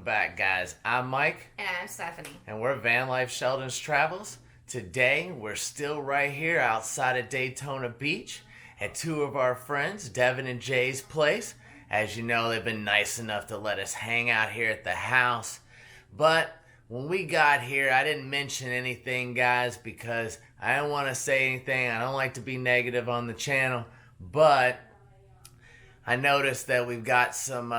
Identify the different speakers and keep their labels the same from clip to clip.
Speaker 1: Welcome back, guys. I'm Mike.
Speaker 2: And I'm Stephanie.
Speaker 1: And we're Vanlife Sheldon's Travels. Today, we're still right here outside of Daytona Beach at two of our friends, Devin and Jay's place. As you know, they've been nice enough to let us hang out here at the house. But when we got here, I didn't mention anything, guys, because I don't want to say anything. I don't like to be negative on the channel. But I noticed that we've got some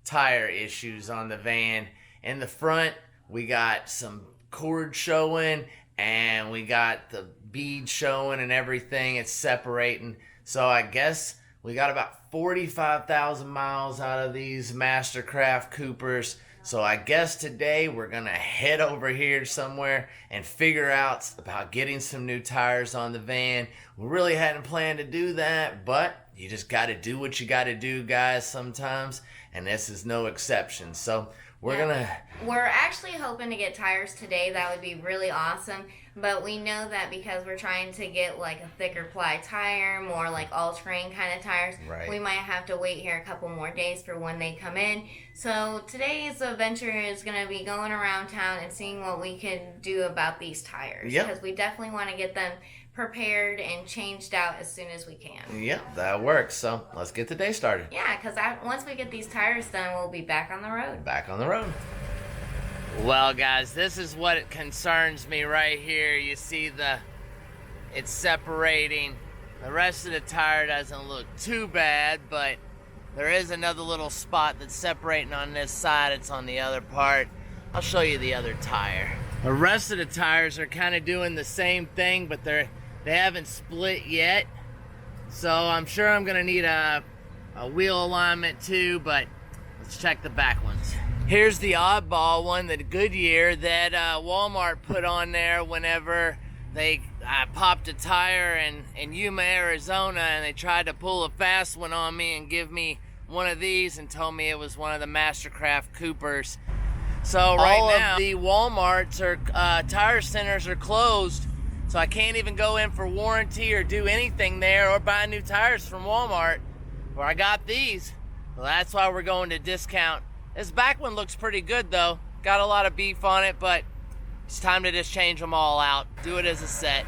Speaker 1: tire issues on the van. In the front, we got some cord showing and we got the bead showing and everything. It's separating. So I guess we got about 45,000 miles out of these Mastercraft Coopers. So I guess today we're going to head over here somewhere and figure out about getting some new tires on the van. We really hadn't planned to do that, but you just got to do what you got to do, guys, sometimes. And this is no exception. So we're
Speaker 2: actually hoping to get tires today. That would be really awesome. But we know that because we're trying to get like a thicker ply tire, more like all-terrain kind of tires,
Speaker 1: right,
Speaker 2: we might have to wait here a couple more days for when they come in. So today's adventure is going to be going around town and seeing what we can do about these tires.
Speaker 1: Yep.
Speaker 2: Because we definitely want to get them prepared and changed out as soon as we can.
Speaker 1: Yep, that works. So let's get the day started.
Speaker 2: Yeah, because once we get these tires done, we'll be back on the road.
Speaker 1: Back on the road. Well, guys, this is what concerns me right here. You see it's separating. The rest of the tire doesn't look too bad, but there is another little spot that's separating on this side. It's on the other part. I'll show you the other tire. The rest of the tires are kind of doing the same thing, but they haven't split yet. So I'm sure I'm gonna need a wheel alignment too, but let's check the back ones. Here's the oddball one, the Goodyear that Walmart put on there whenever they popped a tire in Yuma, Arizona, and they tried to pull a fast one on me and give me one of these and told me it was one of the Mastercraft Coopers. So right now, the Walmarts or tire centers are closed, so I can't even go in for warranty or do anything there or buy new tires from Walmart where I got these. Well, that's why we're going to discount. This back one looks pretty good though. Got a lot of beef on it, but it's time to just change them all out. Do it as a set.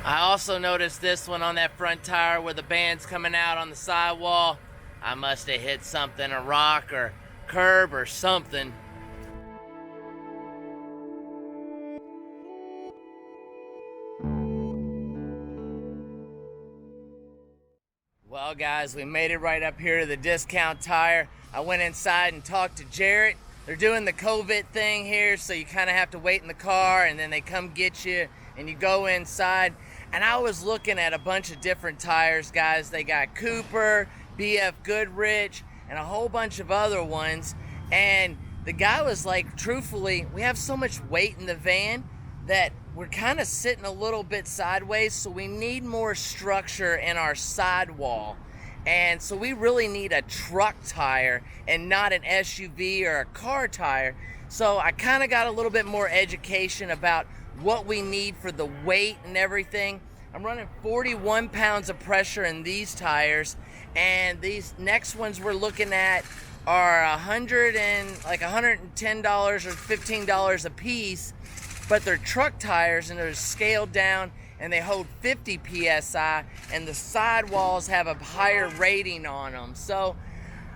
Speaker 1: I also noticed this one on that front tire where the band's coming out on the sidewall. I must have hit something, a rock or curb or something. Well, guys, we made it right up here to the discount tire. I went inside and talked to Jarrett. They're doing the COVID thing here, so you kind of have to wait in the car, and then they come get you, and you go inside. And I was looking at a bunch of different tires, guys. They got Cooper, BF Goodrich, and a whole bunch of other ones. And the guy was like, truthfully, we have so much weight in the van that we're kind of sitting a little bit sideways, so we need more structure in our sidewall. And so we really need a truck tire and not an SUV or a car tire. So I kind of got a little bit more education about what we need for the weight and everything. I'm running 41 pounds of pressure in these tires, and these next ones we're looking at are $110 or $15 a piece. But they're truck tires and they're scaled down and they hold 50 PSI and the sidewalls have a higher rating on them. So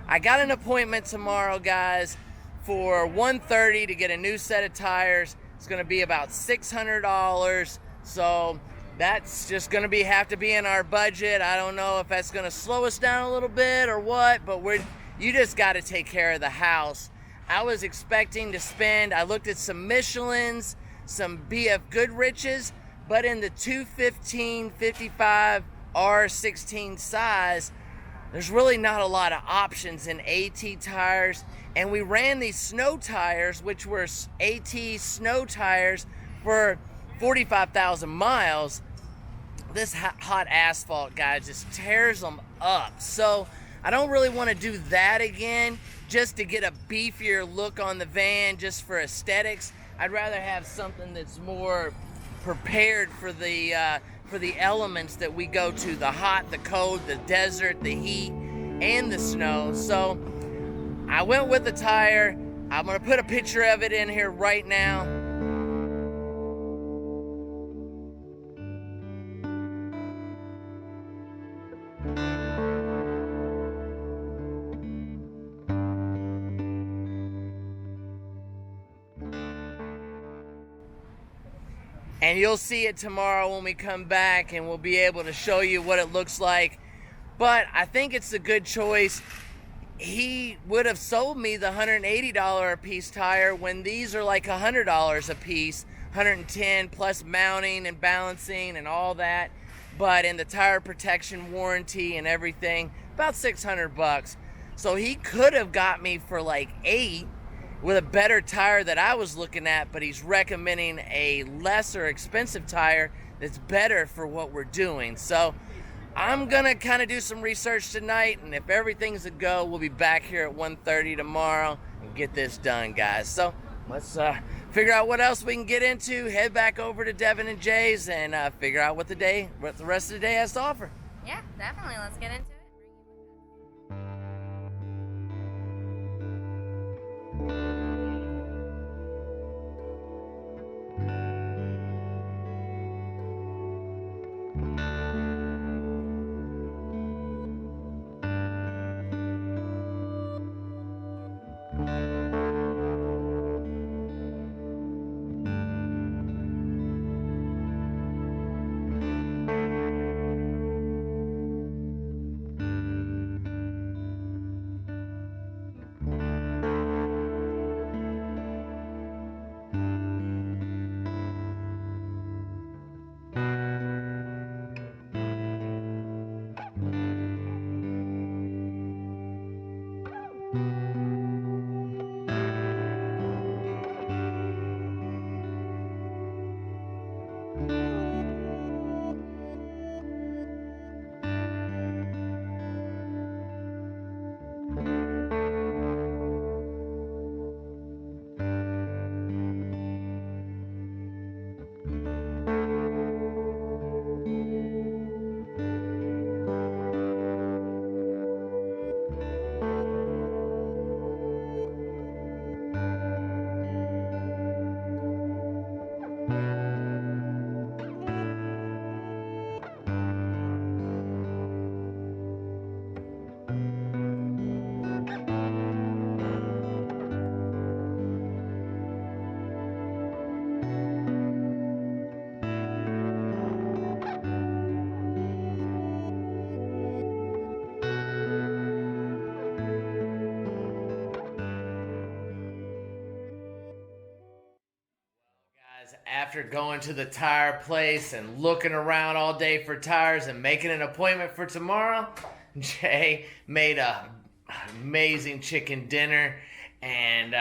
Speaker 1: I got an appointment tomorrow, guys, for 1:30 to get a new set of tires. It's gonna be about $600. So that's just gonna have to be in our budget. I don't know if that's gonna slow us down a little bit or what, but you just gotta take care of the house. I was expecting to spend, I looked at some Michelins, some BF Goodriches, but in the 215/55 R16 size, there's really not a lot of options in AT tires. And we ran these snow tires, which were AT snow tires, for 45,000 miles. This hot asphalt, guys, just tears them up. So I don't really want to do that again just to get a beefier look on the van, just for aesthetics. I'd rather have something that's more prepared for the elements that we go to, the hot, the cold, the desert, the heat, and the snow. So I went with the tire. I'm gonna put a picture of it in here right now. And you'll see it tomorrow when we come back, and we'll be able to show you what it looks like. But I think it's a good choice. He would have sold me the $180 a piece tire when these are like $100 a piece, $110 plus mounting and balancing and all that. But in the tire protection warranty and everything, about $600. So he could have got me for like $8 with a better tire that I was looking at, but he's recommending a lesser expensive tire that's better for what we're doing. So I'm gonna kind of do some research tonight, and if everything's a go, we'll be back here at 1:30 tomorrow and get this done, guys. So let's figure out what else we can get into, head back over to Devin and Jay's, and figure out what the rest of the day has to offer.
Speaker 2: Yeah, definitely. Let's get into it.
Speaker 1: After going to the tire place and looking around all day for tires and making an appointment for tomorrow, Jay made a amazing chicken dinner and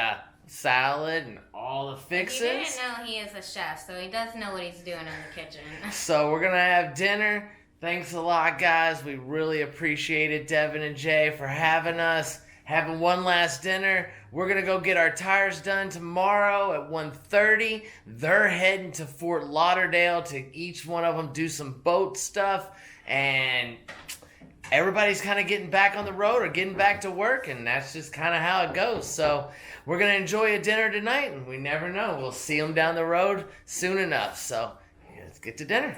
Speaker 1: salad and all the fixins.
Speaker 2: He didn't know he is a chef, so he does know what he's doing in the kitchen.
Speaker 1: So we're gonna have dinner. Thanks a lot, guys. We really appreciate it, Devin and Jay, for having us. Having one last dinner. We're gonna go get our tires done tomorrow at 1:30. They're heading to Fort Lauderdale to each one of them do some boat stuff, and everybody's kind of getting back on the road or getting back to work, and that's just kind of how it goes. So we're gonna enjoy a dinner tonight, and we never know. We'll see them down the road soon enough. So let's get to dinner.